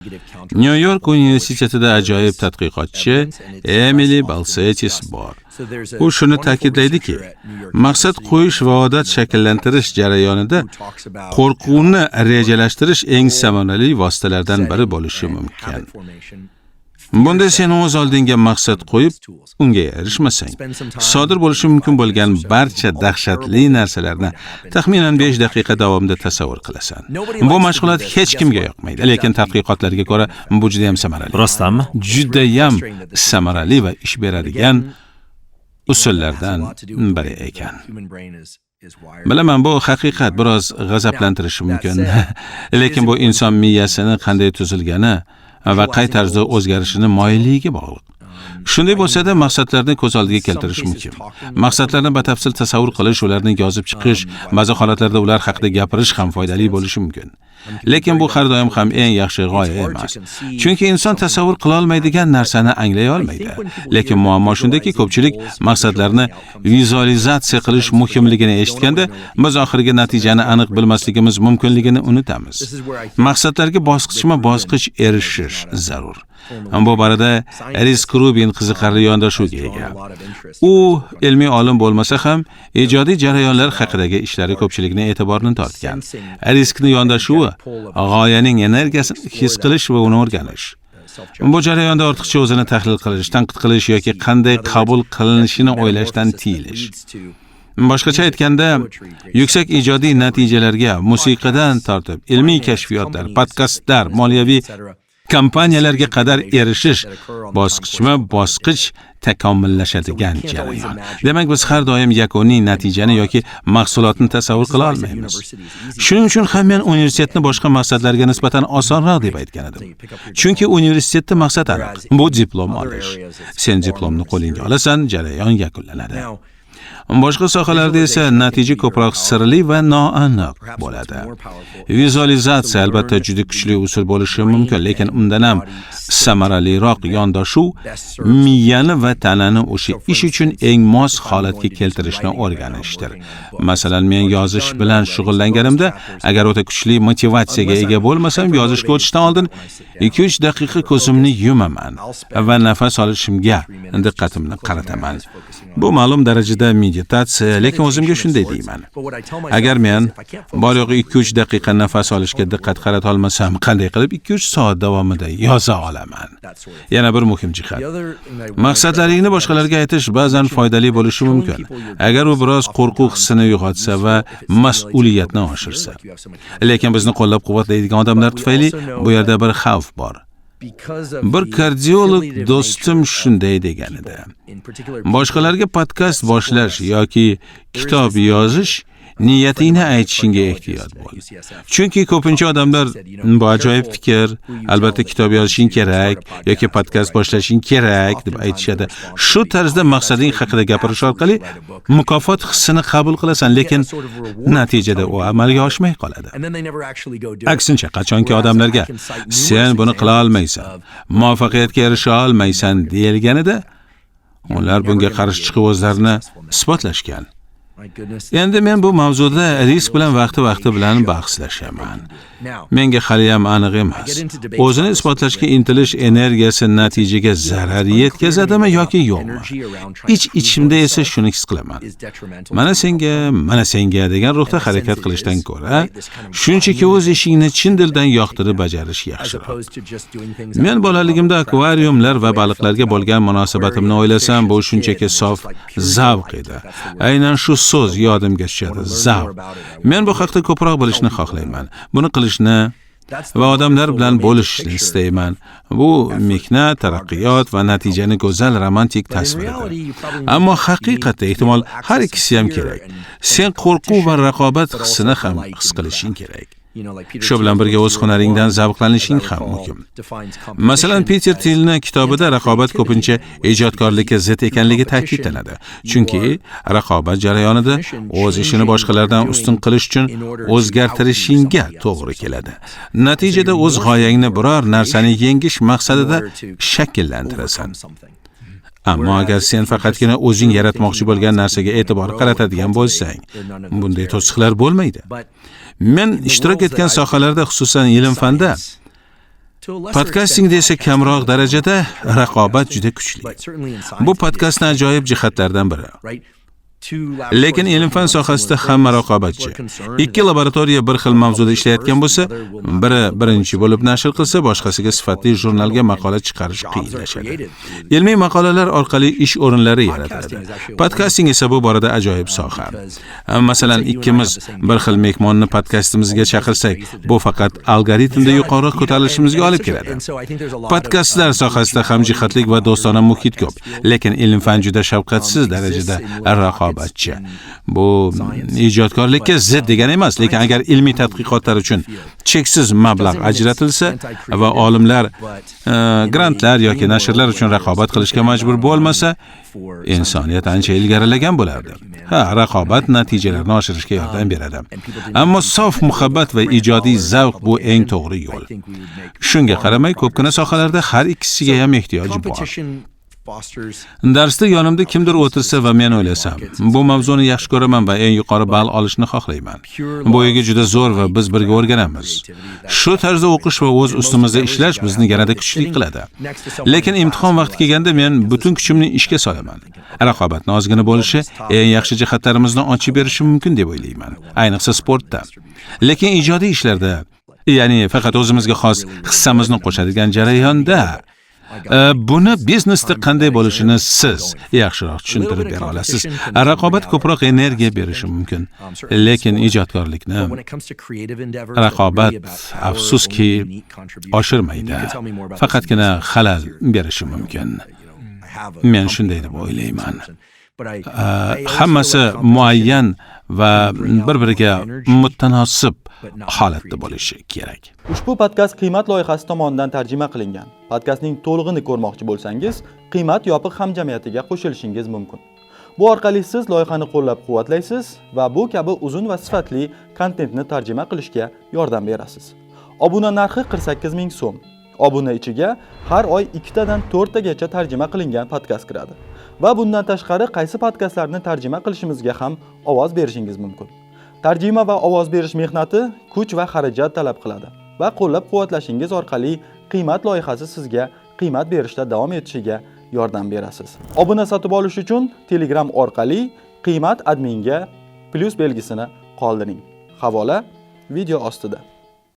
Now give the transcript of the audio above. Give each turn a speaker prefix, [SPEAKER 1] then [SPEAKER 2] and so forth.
[SPEAKER 1] Nyu-York universitetida ajoyib tadqiqotchi Emily Balcetis bor. U shuni ta'kidlaydiki, maqsad qo'yish va odat shakllantirish jarayonida qo'rquvni rejalashtirish eng samarali vositalardan biri bo'lishi mumkin. Bunda sen o'z oldinga maqsad qo'yib, unga erishmasang, sodir bo'lishi mumkin bo'lgan barcha dahshatli narsalarni taxminan 5 daqiqa davomida tasavvur qilasan. Bu mashg'ulot hech kimga yoqmaydi, lekin tadqiqotlarga ko'ra bu juda ham samarali.
[SPEAKER 2] Rostdanmi?
[SPEAKER 1] Juda ham samarali va ish beradigan usullardan biri ekan. Bilaman, bu haqiqat biroz g'azablantirishi mumkin, lekin bu inson miyasini qanday tuzilgani va qay tarzda o'zgarishini moyilligiga bog'liq. Shunday bo'lsa-da, maqsadlarni ko'z oldiga keltirish mumkin. Maqsadlarni batafsil tasavvur qilish, ularni yozib chiqish, ba'zi holatlarda ular haqida gapirish ham foydali bo'lishi mumkin. Lekin bu har doim ham eng yaxshi g'oya emas. Chunki inson tasavvur qila olmaydigan narsani anglay olmaydi. Lekin muammo shundaki, ko'pchilik maqsadlarni vizualizatsiya qilish muhimligini eshitganda, biz oxirgi natijani aniq bilmasligimiz mumkinligini unutamiz. Maqsadlarga bosqichma-bosqich erishish zarur. Bu borada Aris Krubin qiziqarli yondashuvga ega. U ilmiy olim bo'lmasa ham, ijodiy jarayonlar haqidagi ishlari ko'pchilikning e'tiborini tortgan. Ariskning yondashuvi g'oyaning energiyasini his qilish va uni o'rganish. Bu jarayonda ortiqcha o'zini tahlil qilish, tanqid qilish yoki qanday qabul qilinishini o'ylashdan tiyilish. Boshqacha aytganda, yuksak ijodiy natijalarga musiqadan tortib, ilmiy kashfiyotlar, podkastlar, moliyaviy kompaniyalarga qadar erishish bosqichma-bosqich takomillashadigan jarayon. Demak, biz har doim yakuniy natijani yoki mahsulotni tasavvur qila olmaymiz. Shuning uchun ham men universitetni boshqa maqsadlarga nisbatan osonroq deb aytgan edim. Chunki universitetda maqsad aniq. Bu diplom olish. Sen diplomni qo'lingga olasan, jarayon yakunlanadi. Boshqa sohalarda esa natija ko'proq sirli va noaniq bo'ladi. Vizualizatsiya albatta juda kuchli usul bo'lishi mumkin, lekin undan ham samaraliroq yondashuv miyani va tanani o'sha ish uchun eng mos holatga keltirishni o'rganishdir. Masalan, men yozish bilan shug'ullanganimda, agar o'ta kuchli motivatsiyaga ega bo'lmasam, yozishga o'tishdan oldin 2-3 daqiqa ko'zimni yumaman va nafas olishimga diqqatimni qarataman. Bu ma'lum darajada meditatsiya, lekin o'zimga shunday deyman. Agar men bor yo'g'i 2-3 daqiqa nafas olishga diqqat qarata olmasam, qanday qilib 2-3 soat davomida yoza olaman? Yana bir muhim jihat. Maqsadlaringni boshqalarga aytish ba'zan foydali bo'lishi mumkin, agar u biroz qo'rquv hissini uyg'otsa va mas'uliyatni oshirsa. Lekin bizni qo'llab-quvvatlaydigan odamlar tufayli bu yerda bir xavf bor. Bir kardiolog do'stim shunday degan edi. Boshqalarga podkast boshlash yoki kitob yozish niyatingni aytishingga ehtiyot bo'l. Chunki ko'pincha odamlar bu ajoyib fikr, albatta kitob yozishing kerak yoki podkast boshlashing kerak deb aytishadi. Shu tarzda maqsading haqida gapirish orqali mukofot hissini qabul qilasan, lekin natijada u amalga oshmay qoladi. Aksincha, qachonki odamlarga sen buni qila olmaysan, muvaffaqiyatga erisha olmaysan deyilganida, ular bunga qarshi chiqib o'zlarini isbotlashgan. Endi men bu mavzuda risk bilan vaqti bilan bahslashaman. Menga hali ham aniq emas. O'zini isbotlashga intilish energiyasi natijaga zarar yetkazadimi yoki yo'qmi? Ich-ichimda esa shuni his qilaman. Mana senga degan ruhda harakat qilishdan ko'ra, shunchaki o'z ishingni chin dildan yoqtirib bajarish yaxshiroq. Men bolaligimda akvariumlar va baliqlarga bo'lgan munosabatimni o'ylasam, bu shunchaki sof zavq edi. Aynan shu so'z yodimga tushadi, zavq. Men bu haqda ko'proq bilishni xohlayman. Buni qilishni va odamlar bilan bo'lishni istayman. Bu mehnat, taraqqiyot va natijani go'zal romantik tasvirdir. Ammo haqiqatda ehtimol har ikkisi ham kerak. Sen qo'rquv va raqobat hissini ham his qilishing kerak. Shu bilan birga o'z hunaringdan zavqlanishing ham muhim. Masalan, Peter Thielning kitobida raqobat ko'pincha ijodkorlikka zid ekanligi ta'kidlanadi. Chunki raqobat jarayonida o'z ishini boshqalardan ustun qilish uchun o'zgartirishingga to'g'ri keladi. Natijada o'z g'oyangni biror narsani yengish maqsadida shakllantirasan. Ammo agar sen faqatgina o'zing yaratmoqchi bo'lgan narsaga e'tibor qaratadigan bo'lsang, bunday to'siqlar bo'lmaydi. Men ishtirok etgan sohalarda, xususan ilm-fanda, Podkastingda esa kamroq darajada raqobat juda kuchli. Bu podkastning ajoyib jihatlaridan biri. Lekin ilm-fan sohasida hamma raqobatchi. Ikki laboratoriya bir xil mavzuda ishlayotgan bo'lsa, biri birinchi bo'lib nashr qilsa, boshqasiga sifatli jurnalga maqola chiqarish qiyinlashadi. Ilmiy maqolalar orqali ish o'rinlari yaratiladi. Podkasting esa bu borada ajoyib soha. Masalan, ikkimiz bir xil mehmonni podkastimizga chaqirsak, bu faqat algoritmda yuqori ko'tarilishimizga olib keladi. Podkastlar sohasida hamjihatlik va do'stona muhit ko'p, lekin ilm-fan juda shafqatsiz darajada raqobatchi. Bu ijodkorlikka zid degani emas, lekin agar ilmiy tadqiqotlar uchun cheksiz mablag' ajratilsa va olimlar grantlar yoki nashrlar uchun raqobat qilishga majbur bo'lmasa, insoniyat ancha ilgarilagan bo'lardi. Raqobat natijalarni oshirishga yordam beradi. Ammo sof muhabbat va ijodiy zavq bu eng to'g'ri yo'l. Shunga qaramay, ko'pgina sohalarda har ikkisiga ham ehtiyoj bor. Darsda yonimda kimdir o'tirsa va men o'ylasam, bu mavzuni yaxshi ko'raman va eng yuqori ball olishni xohlayman. Bu o'yiga juda zo'r va biz birga o'rganamiz. Shu tarzda o'qish va o'z ustimizda ishlash bizni yanada kuchli qiladi. Lekin imtihon vaqti kelganda men butun kuchimni ishga solaman. Raqobatning ozgina bo'lishi eng yaxshi jihatlarimizni ochib berishi mumkin deb o'ylayman, ayniqsa sportda. Lekin ijodiy ishlarda, ya'ni faqat o'zimizga xos hissamizni qo'shadigan jarayonda buni biznesda qanday bo'lishini siz yaxshiroq tushuntirib bera olasiz. Raqobat ko'proq energiya berishi mumkin, lekin ijodkorlikni raqobat afsuski oshirmaydi. Faqatgina xalal berishi mumkin. Men shunday deb o'ylayman. Hammasi muayyan va bir-biriga mutanosib holatda bo'lishi kerak.
[SPEAKER 2] Ushbu podkast Qiymat loyihasi tomonidan tarjima qilingan. Podkastning to'lig'ini ko'rmoqchi bo'lsangiz, Qiymat yopiq hamjamiyatiga qo'shilishingiz mumkin. Bu orqali siz loyihani qo'llab-quvvatlaysiz va bu kabi uzun va sifatli kontentni tarjima qilishga yordam berasiz. Obuna narxi 48 ming so'm. Obuna ichiga har oy 2 tadan 4 tagacha tarjima qilingan podkast kiradi. Va bundan tashqari qaysi podkastlarni tarjima qilishimizga ham ovoz berishingiz mumkin. Tarjima va ovoz berish mehnati kuch va xarajat talab qiladi va qo'llab-quvvatlashingiz orqali Qiymat loyihasi sizga qiymat berishda davom etishiga yordam berasiz. Obuna sotib olish uchun Telegram orqali Qiymat adminga plus belgisini qoldiring. Havola video ostida.